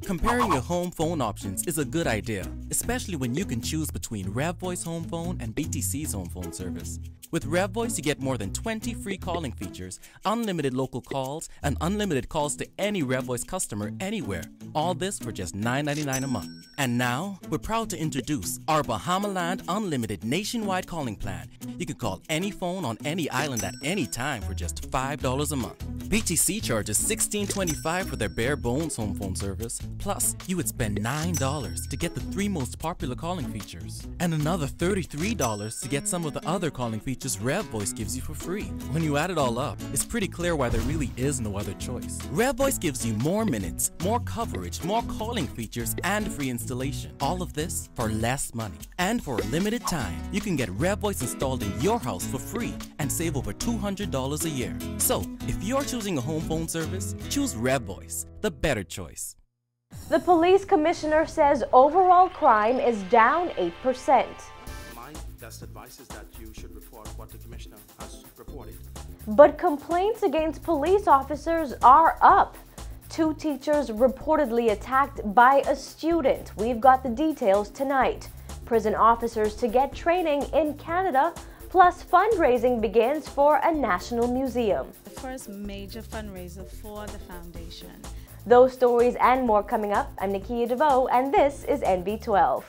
Comparing your home phone options is a good idea, especially when you can choose between RevVoice Home Phone and BTC's home phone service. With RevVoice, you get more than 20 free calling features, unlimited local calls, and unlimited calls to any RevVoice customer anywhere. All this for just $9.99 a month. And now, we're proud to introduce our Bahamaland Unlimited Nationwide Calling Plan. You can call any phone on any island at any time for just $5 a month. BTC charges $16.25 for their bare bones home phone service. Plus, you would spend $9 to get the 3 most popular calling features, and another $33 to get some of the other calling features RevVoice gives you for free. When you add it all up, it's pretty clear why there really is no other choice. RevVoice gives you more minutes, more coverage, more calling features, and free installation. All of this for less money. And for a limited time, you can get RevVoice installed in your house for free and save over $200 a year. So, if you're choosing a home phone service, choose RevVoice, the better choice. The police commissioner says overall crime is down 8%. My best advice is that you should report what the commissioner has reported. But complaints against police officers are up. 2 teachers reportedly attacked by a student. We've got the details tonight. Prison officers to get training in Canada, plus fundraising begins for a national museum. The first major fundraiser for the foundation. Those stories and more coming up. I'm Nikia DeVoe, and this is NB12.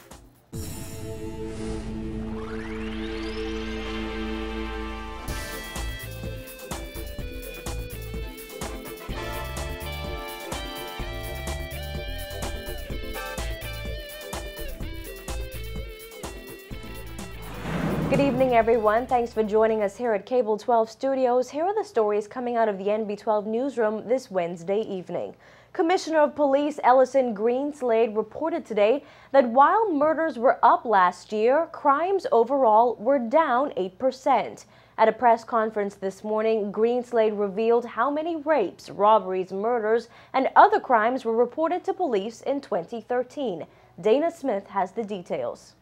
Good evening, everyone. Thanks for joining us here at Cable 12 Studios. Here are the stories coming out of the NB12 newsroom this Wednesday evening. Commissioner of Police Ellison Greenslade reported today that while murders were up last year, crimes overall were down 8%. At a press conference this morning, Greenslade revealed how many rapes, robberies, murders, and other crimes were reported to police in 2013. Dana Smith has the details.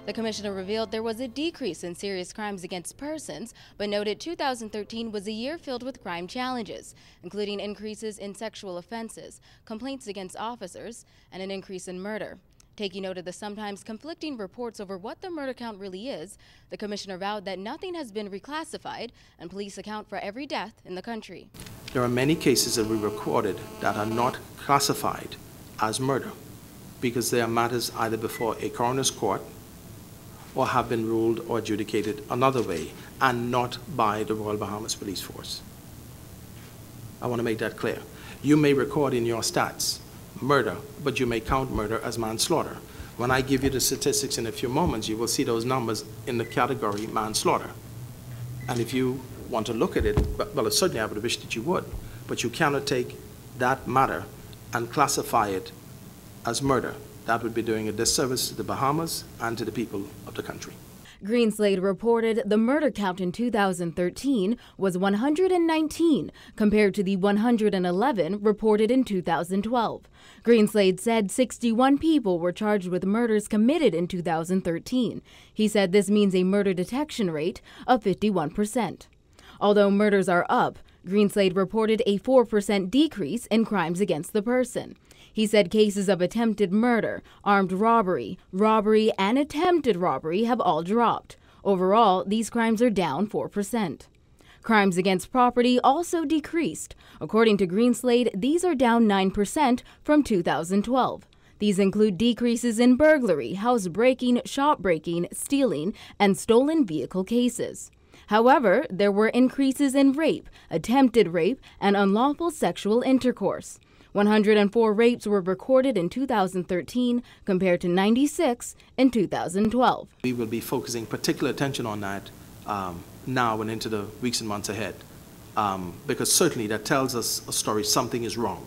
The commissioner revealed there was a decrease in serious crimes against persons, but noted 2013 was a year filled with crime challenges, including increases in sexual offenses, complaints against officers, and an increase in murder. Taking note of the sometimes conflicting reports over what the murder count really is, the commissioner vowed that nothing has been reclassified and police account for every death in the country. There are many cases that we recorded that are not classified as murder because they are matters either before a coroner's court or have been ruled or adjudicated another way and not by the Royal Bahamas Police Force. I want to make that clear. You may record in your stats murder, but you may count murder as manslaughter. When I give you the statistics in a few moments, you will see those numbers in the category manslaughter. And if you want to look at it, well, certainly I would wish that you would, but you cannot take that matter and classify it as murder. That would be doing a disservice to the Bahamas and to the people of the country. Greenslade reported the murder count in 2013 was 119 compared to the 111 reported in 2012. Greenslade said 61 people were charged with murders committed in 2013. He said this means a murder detection rate of 51%. Although murders are up, Greenslade reported a 4% decrease in crimes against the person. He said cases of attempted murder, armed robbery, and attempted robbery have all dropped. Overall, these crimes are down 4%. Crimes against property also decreased. According to Greenslade, these are down 9% from 2012. These include decreases in burglary, house breaking, shop breaking, stealing, and stolen vehicle cases. However, there were increases in rape, attempted rape, and unlawful sexual intercourse. 104 rapes were recorded in 2013 compared to 96 in 2012. We will be focusing particular attention on that now and into the weeks and months ahead because certainly that tells us a story, something is wrong.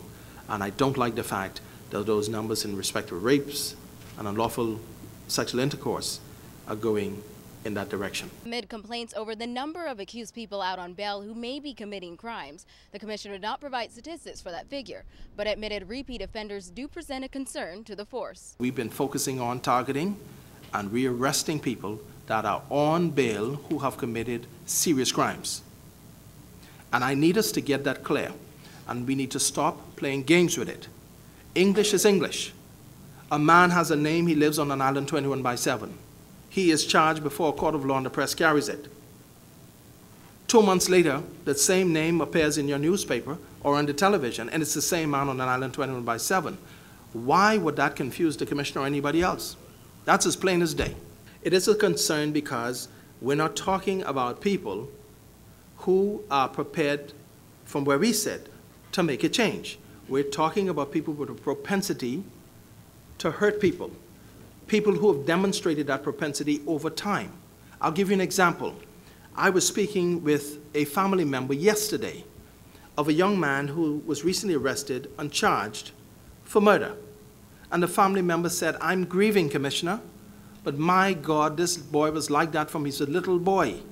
And I don't like the fact that those numbers in respect of rapes and unlawful sexual intercourse are going in that direction. Amid complaints over the number of accused people out on bail who may be committing crimes, the commissioner did not provide statistics for that figure, but admitted repeat offenders do present a concern to the force. We've been focusing on targeting and rearresting people that are on bail who have committed serious crimes. And I need us to get that clear. And we need to stop playing games with it. English is English. A man has a name, he lives on an island 21/7. He is charged before a court of law and the press carries it. 2 months later, that same name appears in your newspaper or on the television, and it's the same man on an island 21/7. Why would that confuse the commissioner or anybody else? That's as plain as day. It is a concern because we're not talking about people who are prepared, from where we sit, to make a change. We're talking about people with a propensity to hurt people, people who have demonstrated that propensity over time. I'll give you an example. I was speaking with a family member yesterday of a young man who was recently arrested and charged for murder. And the family member said, "I'm grieving, Commissioner, but my God, this boy was like that from he was a little boy.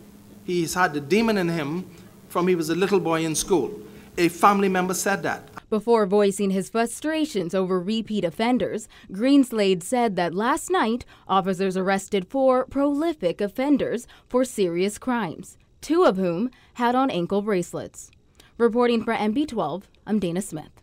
He's had the demon in him from he was a little boy in school." A family member said that. Before voicing his frustrations over repeat offenders, Greenslade said that last night, officers arrested 4 prolific offenders for serious crimes, 2 of whom had on ankle bracelets. Reporting for NB12, I'm Dana Smith.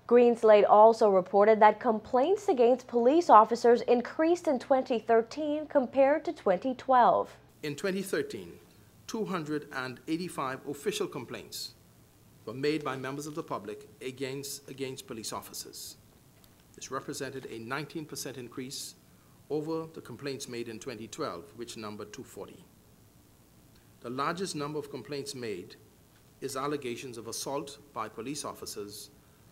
Greenslade also reported that complaints against police officers increased in 2013 compared to 2012. In 2013, 285 official complaints were made by members of the public against police officers. This represented a 19% increase over the complaints made in 2012, which numbered 240. The largest number of complaints made is allegations of assault by police officers,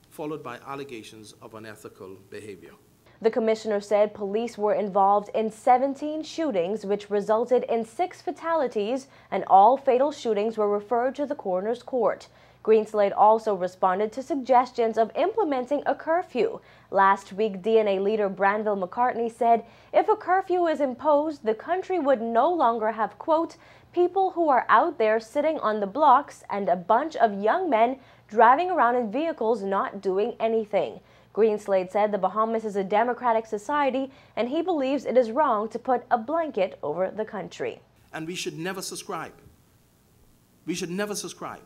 followed by allegations of unethical behavior. The commissioner said police were involved in 17 shootings, which resulted in 6 fatalities, and all fatal shootings were referred to the coroner's court. Greenslade also responded to suggestions of implementing a curfew. Last week, DNA leader Branville McCartney said if a curfew is imposed, the country would no longer have, quote, people who are out there sitting on the blocks and a bunch of young men driving around in vehicles not doing anything. Greenslade said the Bahamas is a democratic society and he believes it is wrong to put a blanket over the country. And we should never subscribe. We should never subscribe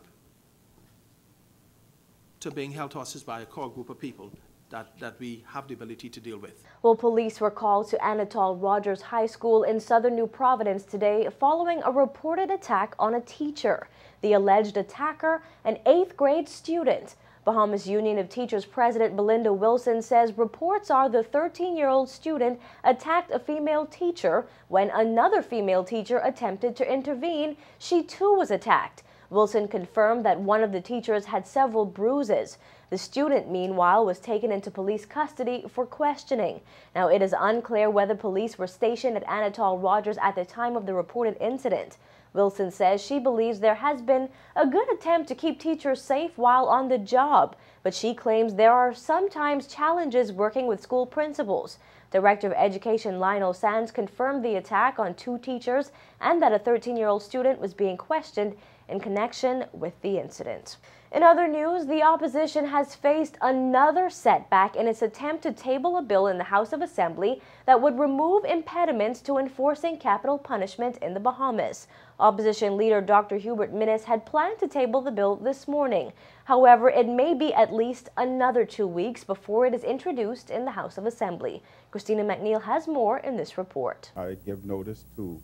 to being held hostage by a core group of people that we have the ability to deal with. Well, police were called to Anatole Rogers High School in southern New Providence today following a reported attack on a teacher. The alleged attacker, an 8th grade student. Bahamas Union of Teachers President Belinda Wilson says reports are the 13-year-old student attacked a female teacher. When another female teacher attempted to intervene, she too was attacked. Wilson confirmed that one of the teachers had several bruises. The student, meanwhile, was taken into police custody for questioning. Now, it is unclear whether police were stationed at Anatole Rogers at the time of the reported incident. Wilson says she believes there has been a good attempt to keep teachers safe while on the job, but she claims there are sometimes challenges working with school principals. Director of Education Lionel Sands confirmed the attack on 2 teachers and that a 13-year-old student was being questioned in connection with the incident. In other news, the opposition has faced another setback in its attempt to table a bill in the House of Assembly that would remove impediments to enforcing capital punishment in the Bahamas. Opposition leader Dr. Hubert Minnis had planned to table the bill this morning. However, it may be at least another 2 weeks before it is introduced in the House of Assembly. Christina McNeil has more in this report. I give notice to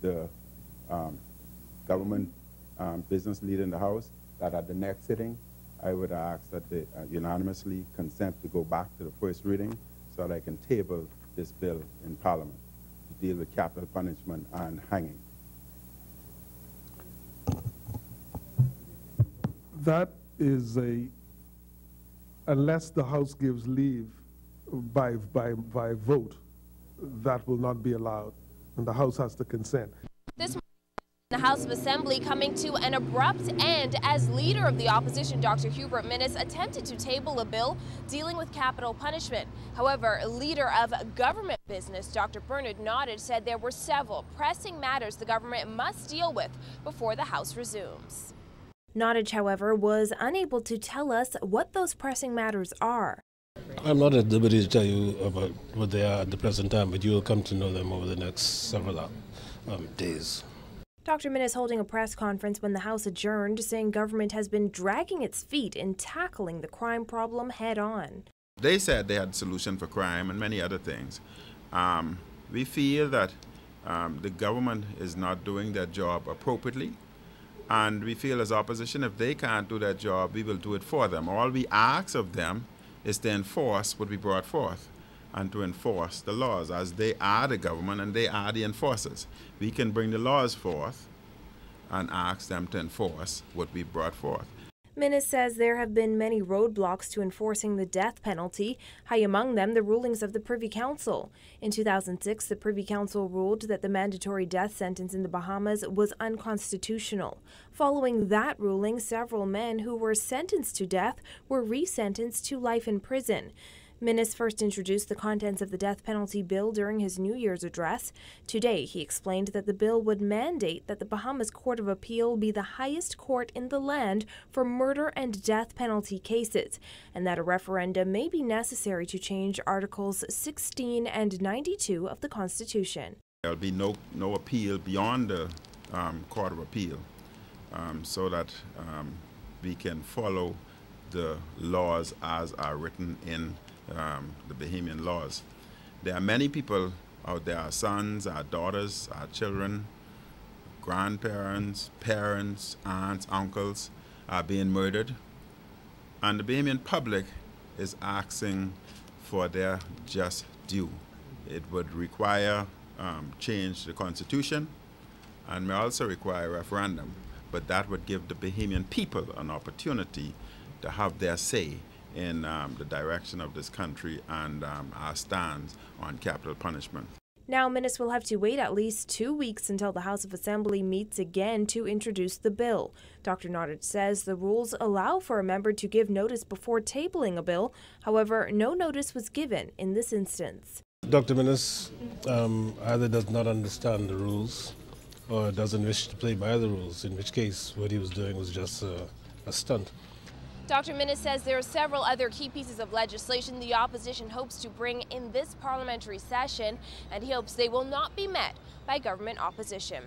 the government business leader in the House that at the next sitting, I would ask that they unanimously consent to go back to the first reading so that I can table this bill in Parliament to deal with capital punishment and hanging. That is unless the House gives leave by vote, that will not be allowed, and the House has to consent. The House of Assembly coming to an abrupt end as leader of the opposition, Dr. Hubert Minnis, attempted to table a bill dealing with capital punishment. However, leader of government business, Dr. Bernard Nottage, said there were several pressing matters the government must deal with before the House resumes. Nottage, however, was unable to tell us what those pressing matters are. I'm not at liberty to tell you about what they are at the present time, but you will come to know them over the next several days. Dr. Minnis holding a press conference when the House adjourned, saying government has been dragging its feet in tackling the crime problem head on. They said they had a solution for crime and many other things. We feel that the government is not doing their job appropriately, and we feel as opposition, if they can't do their job, we will do it for them. All we ask of them is to enforce what we brought forth and to enforce the laws, as they are the government and they are the enforcers. We can bring the laws forth and ask them to enforce what we brought forth. Minnis says there have been many roadblocks to enforcing the death penalty, high among them the rulings of the Privy Council. In 2006, the Privy Council ruled that the mandatory death sentence in the Bahamas was unconstitutional. Following that ruling, several men who were sentenced to death were resentenced to life in prison. Minnis first introduced the contents of the death penalty bill during his New Year's address. Today, he explained that the bill would mandate that the Bahamas Court of Appeal be the highest court in the land for murder and death penalty cases, and that a referendum may be necessary to change Articles 16 and 92 of the Constitution. There will be no appeal beyond the Court of Appeal, so that we can follow the laws as are written in the Bahamian laws. There are many people out there, our sons, our daughters, our children, grandparents, parents, aunts, uncles are being murdered, and the Bahamian public is asking for their just due. It would require change to the Constitution, and may also require a referendum, but that would give the Bahamian people an opportunity to have their say in the direction of this country and our stance on capital punishment. Now, Minnis will have to wait at least 2 weeks until the House of Assembly meets again to introduce the bill. Dr. Nottage says the rules allow for a member to give notice before tabling a bill. However, no notice was given in this instance. Dr. Minnis either does not understand the rules or doesn't wish to play by the rules, in which case what he was doing was just a stunt. Dr. Minnis says there are several other key pieces of legislation the opposition hopes to bring in this parliamentary session, and he hopes they will not be met by government opposition.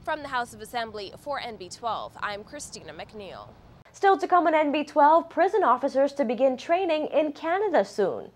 From the House of Assembly for NB12, I'm Christina McNeil. Still to come on NB12, prison officers to begin training in Canada soon.